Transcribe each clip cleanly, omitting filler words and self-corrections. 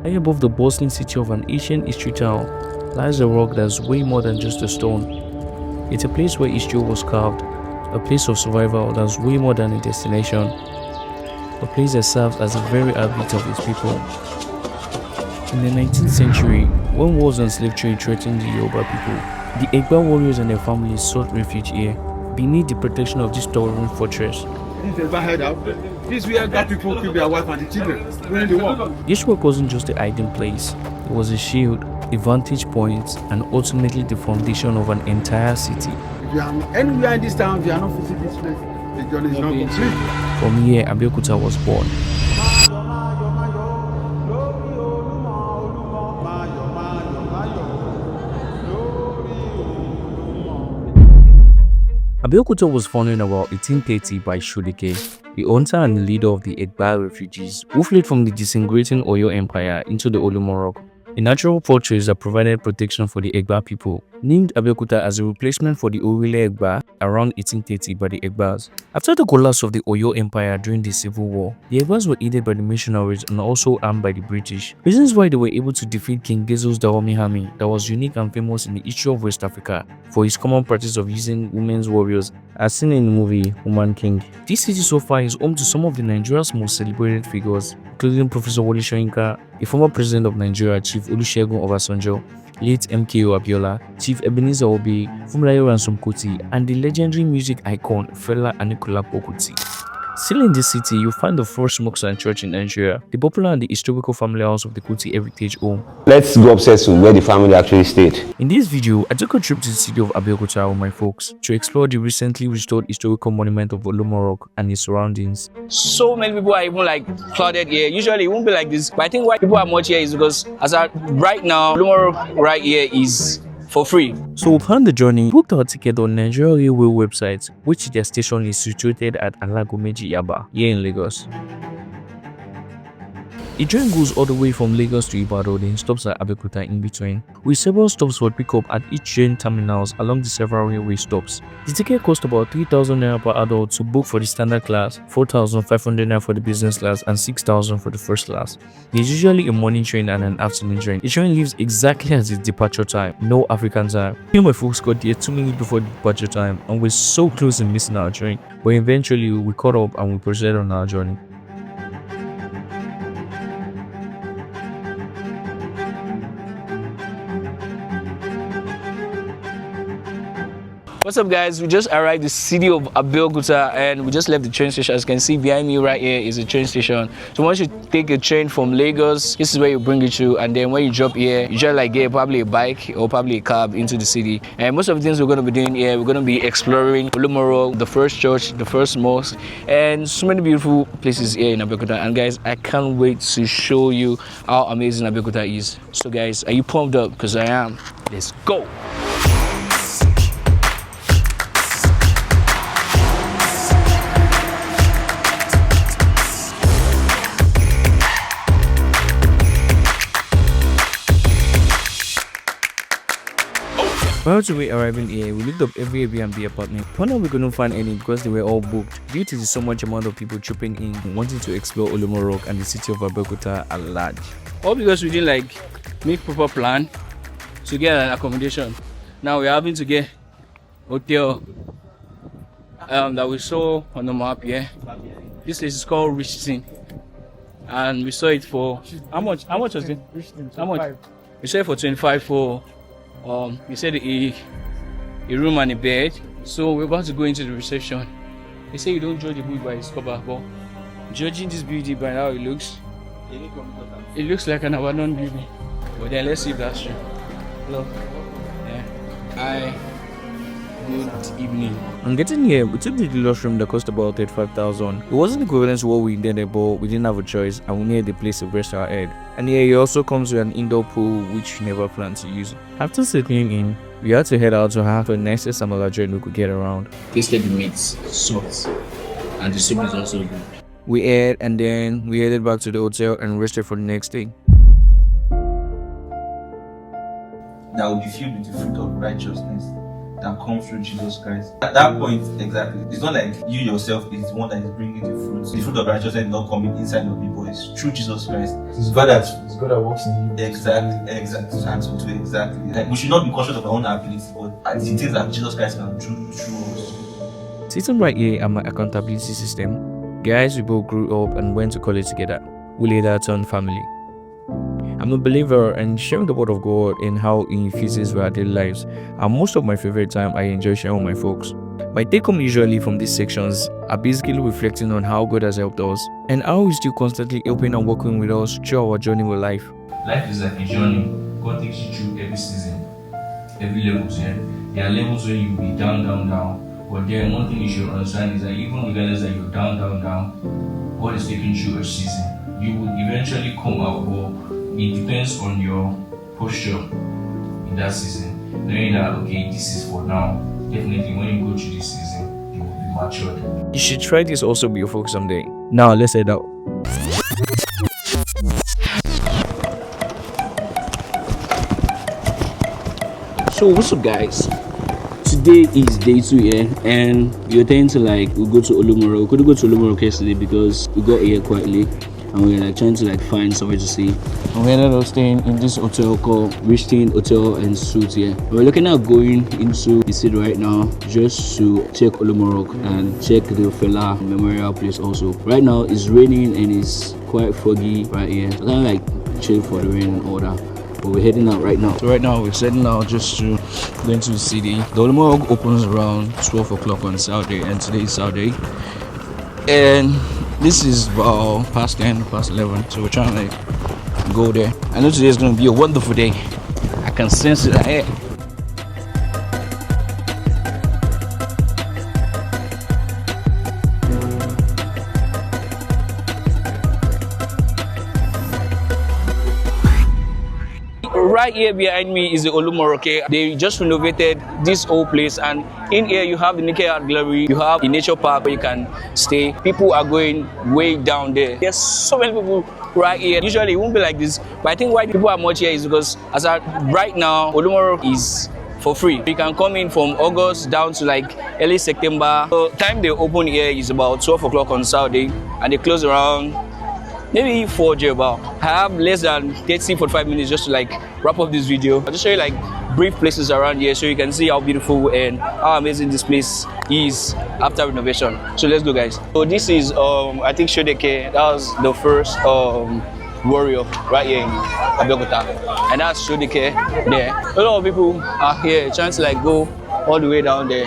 High above the bustling city of an ancient history town lies a rock that's way more than just a stone. It's a place where history was carved, a place of survival that's way more than a destination, a place that serves as the very heartbeat of its people. In the 19th century, when wars and slave trade threatened the Yoruba people, the Egba warriors and their families sought refuge here, beneath the protection of this towering fortress. This head out. This where Egba people kill their wife and the children during the war. This rock wasn't just a hiding place, it was a shield, a vantage point, and ultimately the foundation of an entire city. If you are anywhere in this town, if you are not visiting this place, the journey is not complete. From here, Abeokuta was born. Abeokuta was founded in about 1830 by Shodike, the hunter and the leader of the Egba refugees who fled from the disintegrating Oyo Empire into the Olumo Rock, a natural fortress that provided protection for the Egba people, named Abeokuta as a replacement for the Orile Egba around 1830 by the Egbas. After the collapse of the Oyo Empire during the Civil War, the Egbas were aided by the missionaries and also armed by the British, reasons why they were able to defeat King Gezo's Dahomey army that was unique and famous in the history of West Africa for his common practice of using women's warriors as seen in the movie Woman King. This city so far is home to some of the Nigeria's most celebrated figures, including Professor Wole Soyinka, a former president of Nigeria, Chief Olusegun Obasanjo, late MKO Abiola, Chief Ebenezer Obey, Funmilayo Ransome Kuti, and the legendary music icon Fela Anikulapo Kuti. Still in this city, you'll find the first mosque and church in Nigeria, the popular and the historical family house of the Kuti Heritage Home. Let's go upstairs to where the family actually stayed. In this video, I took a trip to the city of Abeokuta with my folks to explore the recently restored historical monument of Olumo Rock and its surroundings. So many people are even like clouded here. Usually it won't be like this, but I think why people are much here is because as of right now, Olumo Rock right here is for free. So we planned the journey, we booked our ticket on Nigeria Railway website, which their station is situated at Alagomeji Yaba, here in Lagos. The train goes all the way from Lagos to Ibadan, then stops at Abeokuta in between, with several stops for pickup at each train terminals along the several railway stops. The ticket cost about 3,000 naira per adult to book for the standard class, 4,500 naira for the business class, and 6,000 for the first class. There's usually a morning train and an afternoon train. The train leaves exactly at its departure time, no African time. Me and my folks got there 2 minutes before the departure time, and we're so close to missing our train, but eventually we caught up and we proceeded on our journey. What's up guys, we just arrived the city of Abeokuta and we just left the train station. As you can see behind me right here is a train station. So once you take a train from Lagos, this is where you bring it to, and then when you drop here, you just like get probably a bike or probably a cab into the city. And most of the things we're going to be doing here, we're going to be exploring Olumo Rock, the first church, the first mosque, and so many beautiful places here in Abeokuta. And guys, I can't wait to show you how amazing Abeokuta is. So guys, are you pumped up? Because I am. Let's go. Prior to we arriving here, we looked up every Airbnb apartment. Found out we couldn't find any because they were all booked due to the so much amount of people trooping in wanting to explore Olumo Rock and the city of Abeokuta at large. All because we didn't like make proper plan to get an accommodation. Now we're having to get hotel that we saw on the map here. This place is called Richton, and we saw it for how much? How much was it? How much? We saw it for 25 for we said a room and a bed. So we're about to go into the reception. They say you don't judge a book by its cover, but judging this beauty by how it looks like an abandoned building. But then let's see if that's true. Hello. Yeah. Hi. Good evening. On getting here, we took the deluxe room that cost about 35,000. It wasn't equivalent to what we intended, but we didn't have a choice and we needed a place to rest our head. And here it also comes with an indoor pool which we never planned to use. After settling in, we had to head out to have the nicest amala joint we could get around. Tasted the meat, soft, and the soup is also good. We ate and then we headed back to the hotel and rested for the next day. That will be filled with the fruit of righteousness, that comes through Jesus Christ. At that point, exactly, it's not like you yourself is the one that is bringing the fruit. The fruit of righteousness is not coming inside of you, but it's through Jesus Christ. It's God that works in you. Exactly. Exactly. Like, we should not be cautious of our own ability, but the things that Jesus Christ can do through us. Sitting right here at my accountability system, guys we both grew up and went to college together. We later turned family. I'm a believer and sharing the word of God and how it infuses our daily lives, and most of my favorite time I enjoy sharing with my folks. My take home usually from these sections are basically reflecting on how God has helped us and how He's still constantly helping and working with us through our journey with life. Life is like a journey. God takes you through every season, every level. Yeah? There are levels where you'll be down. But then one thing you should understand is that even regardless that you're down, God is taking you through a season. You will eventually come out, but it depends on your posture in that season. Knowing that, okay, this is for now. Definitely when you go through this season, you will be matured. You should try this also with your folks someday. Now let's head out. So what's up, guys? Today is day 2 here, and we're trying to we go to Olumo Rock. We couldn't go to Olumo Rock yesterday because we got here quietly, and we were trying to find somewhere to stay. And we ended up staying in this hotel called Richton Hotel and Suites here. We're looking at going into the city right now just to check Olumo Rock and check the Fela Memorial Place also. Right now it's raining and it's quite foggy right here. So kind of chill for the rain and all that. But we're heading out right now. So right now we're heading out just to go into the city. The Olumo Rock opens around 12 o'clock on Saturday, and today is Saturday. And this is about past 10, past 11. So we're trying to go there. I know today is going to be a wonderful day. I can sense it ahead. Right here behind me is the Olumo Rock. They just renovated this whole place, and in here you have the Naked Art Gallery, you have the nature park where you can stay. People are going way down there. There's so many people right here. Usually it won't be like this, but I think why people are much here is because as of right now, Olumo Rock is for free. You can come in from August down to early September. So time they open here is about 12 o'clock on Saturday, and they close around maybe 4 about. I have less than 45 minutes just to wrap up this video. I'll just show you brief places around here so you can see how beautiful and how amazing this place is after renovation. So let's go, guys. So this is I think Shodeke. That was the first warrior right here in Abeokuta, and that's Shodeke there. A lot of people are here trying to go all the way down there.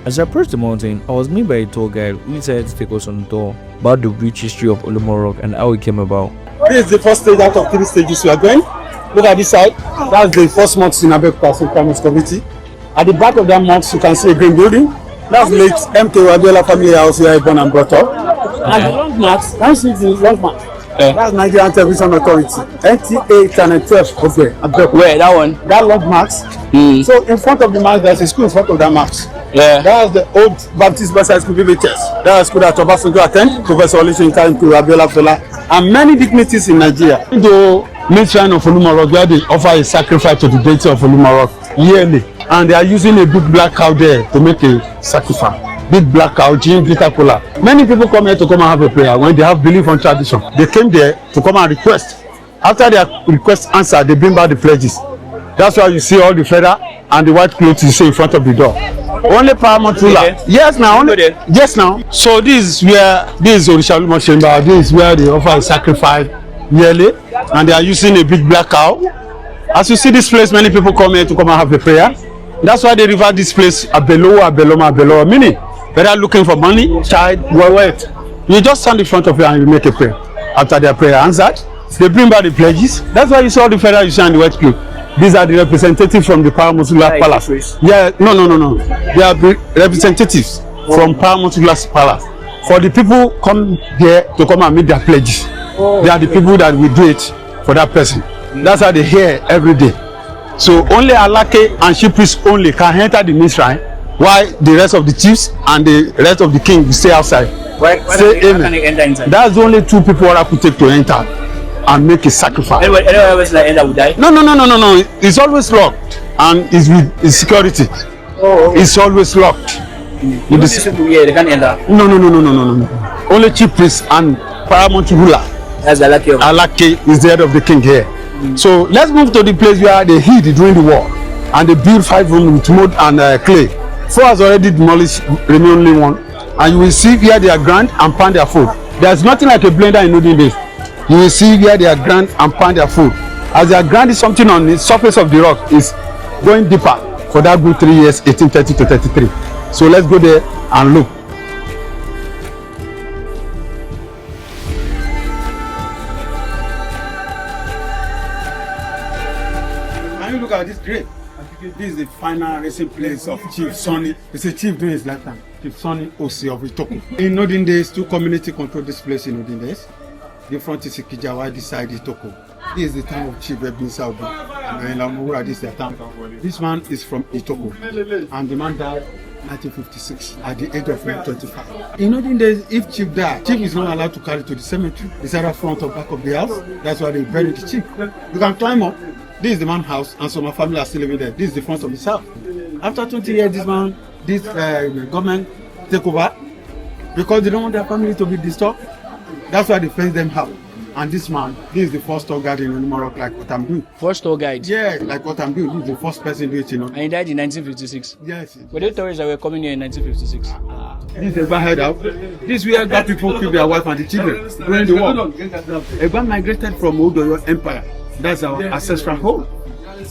As I approached the mountain, I was met by a tour guide who decided to take us on a tour about the rich history of Olumo Rock and how it came about. This is the first stage out of 3 stages we are going. Look at this side. That's the first mosque in Abeokuta Primary Community. At the back of that mosque, you can see a green building. That's late MK Abiola family house where I born and brought up. And the long marks, that's the long mark. That's Nigerian Television Authority. NTA Channel 12 over there. Where? That one? That long marks. So in front of the marks, there's a school in front of that marks. Yeah. That's the old Baptist Bassai School VBHS. That's a school that Obasanjo attend, Professor Olusegun Abiola Fela, and many dignitaries in Nigeria. The main shrine of Olumo Rock, where they offer a sacrifice to the deity of Olumo Rock yearly, and they are using a big black cow there to make a sacrifice. Big black cow, gin, bitter cola. Many people come here to come and have a prayer when they have belief on tradition. They came there to come and request. After their request answered, they bring back the pledges. That's why you see all the feather and the white clothes you see in front of the door. Only paramount ruler. Yes, now. Yes, now. So this is Orisha Olumo Chamber. This is where they offer a sacrifice yearly, and they are using a big black cow. As you see this place, many people come here to come and have a prayer. That's why they refer this place Abelowa, meaning they are looking for money, child, wealth. You just stand in front of it and you make a prayer. After their prayer answered, they bring back the pledges. That's why you saw the feather you see on the white cloth. These are the representatives from the Paramount Palace. Yeah, no. They are representatives from Paramount Palace. For the people come here to come and meet their pledges. They are the people that will do it for that person. That's how they hear every day. So only Alake and chief priest only can enter the main shrine, while the rest of the chiefs and the rest of the king will stay outside. Why can they enter inside? That's the only 2 people that could take to enter and make a sacrifice. Anyone else enter would die? No. It's always locked and it's with security. It's always locked. You listen to they can't enter. No. Only chief priest and paramount ruler. That's the lucky of Alake is the head of the king here. So let's move to the place where they hid during the war, and they built 5 rooms with mud and clay. 4 has already demolished, remain only 1. And you will see where they are grind and pound their food. There's nothing like a blender in olden days. You will see where they are grind and pound their food. As they are grinding something on the surface of the rock is going deeper for that good 3 years, 1830 to 33. So let's go there and look. Can you look at this grave? This is the final resting place of Chief Sonny. It's a chief during his lifetime. Chief Sonny Osi of Itoko. In olden days, 2 communities controlled this place in olden days. The front is Ikijawa, this side is Itoko. This is the town of Chief Ebenezer Obi. And Lamura, this is their town. This man is from Itoko. And the man died 1956 at the age of 25. In olden days, if chief died, chief is not allowed to carry to the cemetery. It's either front or back of the house. That's why they bury the chief. You can climb up. This is the man's house, and so my family are still living there. This is the front of his house. After 20 years, this government take over because they don't want their family to be disturbed. That's why they fence them out. And this is the first tour guide in Olumo Rock, like what I'm doing. First tour guide? Yeah, like what I'm doing. This is the first person doing it, And he died in 1956? Yes. Were there tourists that were coming here in 1956? This is Egba head out. This is where that people keep their wife and the children during the war. Egba migrated from Odoyo Empire. That's our ancestral home.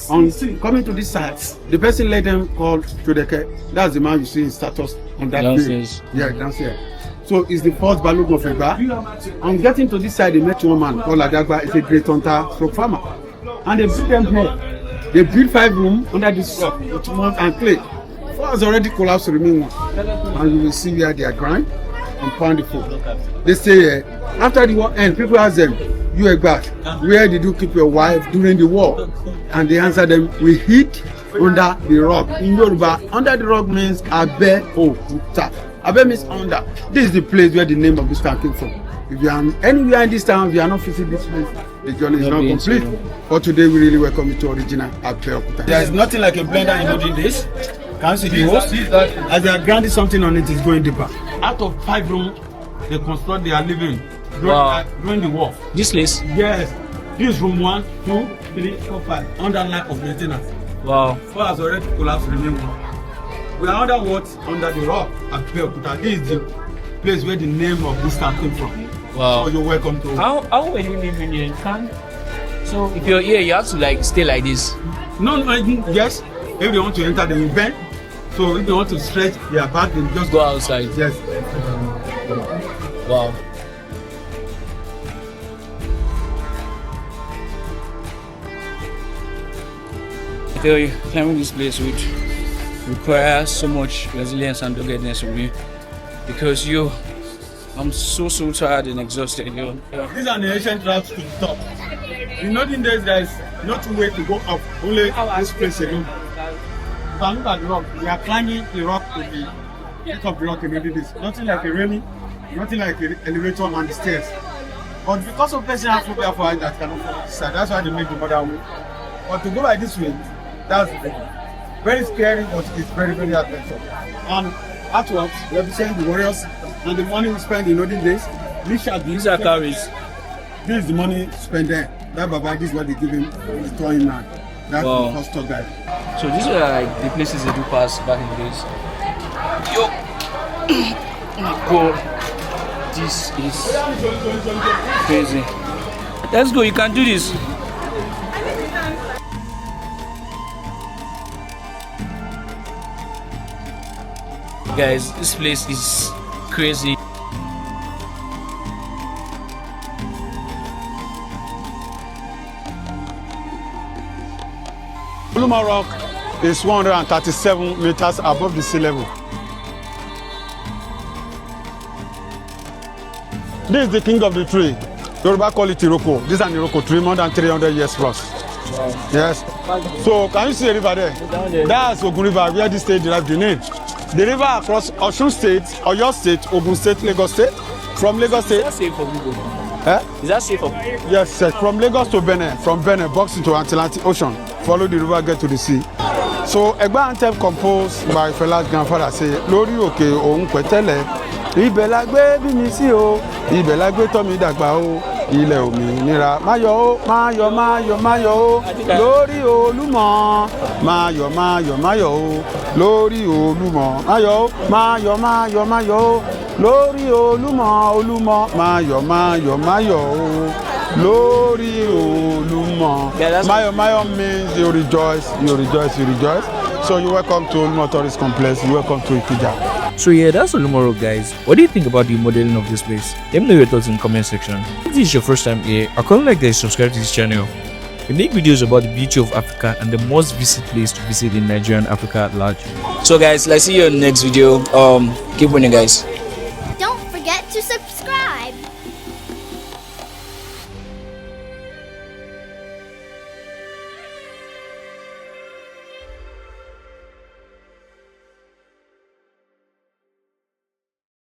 On coming to this side, the person let them called Chodeke. That's the man you see in status on that downstairs. Yeah, downstairs. So it's the first Balogun of Egba. On getting to this side, they met one man called Adagba. It's a great hunter, stroke farmer. And they built them here. They built 5 rooms under this rock with mud and clay. 4 has already collapsed to remain 1. And you will see where they are grind and pound the food. They say after the war ends, people ask them, you Egba, where did you keep your wife during the war? And they answer them, we hid under the rock. In Yoruba, under the rock means Abeokuta. Abe means under. This is the place where the name of this town came from. If you are anywhere in this town, if you are not visiting this place, the journey is not complete. But today we really welcome you to original Abeokuta. There is nothing like a blender in olden days. Can you see the host? As they are grinding something on it, is going deeper. Out of 5 rooms, they construct their living during the war. This place? Yes. This is room 1, 2, 3, 4, 5. Under lack of maintenance. Wow. 4 has already collapsed. We are under what? Under the rock at Abeokuta. This is the place where the name of this town came from. Wow. So you're welcome to. How were you living here? So if you're here, you have to like stay like this. No, yes. If they want to enter, they will bend. So if they want to stretch their back, they just go outside. Yes. Wow. I tell you, climbing this place would require so much resilience and doggedness from you, because I'm so tired and exhausted. These are the ancient routes to the top. In olden days, there is no 2 way to go up, only this place alone. You can look at the rock. We are climbing the rock to the peak of the rock in olden days. Nothing like a railing, nothing like an elevator and the stairs. But because of personal phobia for us that cannot follow this side, that's why they make the modern way. But to go by this way, that's very scary, but it's very adventurous. And afterwards, we have seen the warriors, and the money we spend in olden days, these are carries. This is the money spent there. That Baba, this is what they give him, the towing man. That's the first tour guide. So these are like the places they do pass back in the days. Yo! God. This is crazy. Let's go, you can do this. Guys, this place is crazy. Olumo Rock is 137 meters above the sea level. This is the king of the tree. Yoruba call it Iroko. This is an Iroko tree, more than 300 years plus. Wow. Yes. So can you see the river there? That's Ogun River, where this state derives the name. The river across Osun State, Oyo State, Ogun State, Lagos State. From Lagos State. Is that safe for people? Is that safe for people? Yes, sir. From Lagos to Benin, from Benin, box into Atlantic Ocean. Follow the river, get to the sea. So Egba anthem composed by Fela's grandfather say lórí òkè òun pẹ̀tẹ́lẹ̀ ibẹ̀ la gbé bí mi sí o ibẹ̀ la gbé tọ́ mi dàgbà o ilẹ̀ òmìnira máyọ̀ o máyọ̀ máyọ̀ máyọ̀ o lórí Olúmọ máyọ̀ máyọ̀ máyọ̀ o lórí Olúmọ máyọ̀ o máyọ̀ máyọ̀ máyọ̀ o lórí Olúmọ Olúmọ máyọ̀ máyọ̀ máyọ̀ o lórí Olúmọ. Máyọ̀ máyọ̀ means you rejoice, you rejoice, you rejoice. So you welcome to Olumo Tourist Complex, you welcome to Ikeja. So yeah, that's Olumo Rock, guys. What do you think about the modeling of this place? Let me know your thoughts in the comment section. If this is your first time here, I can't like that you subscribe to this channel. We make videos about the beauty of Africa and the most visit place to visit in Nigeria and Africa at large. So guys, let's see you in the next video. Keep winning, guys. Don't forget to subscribe.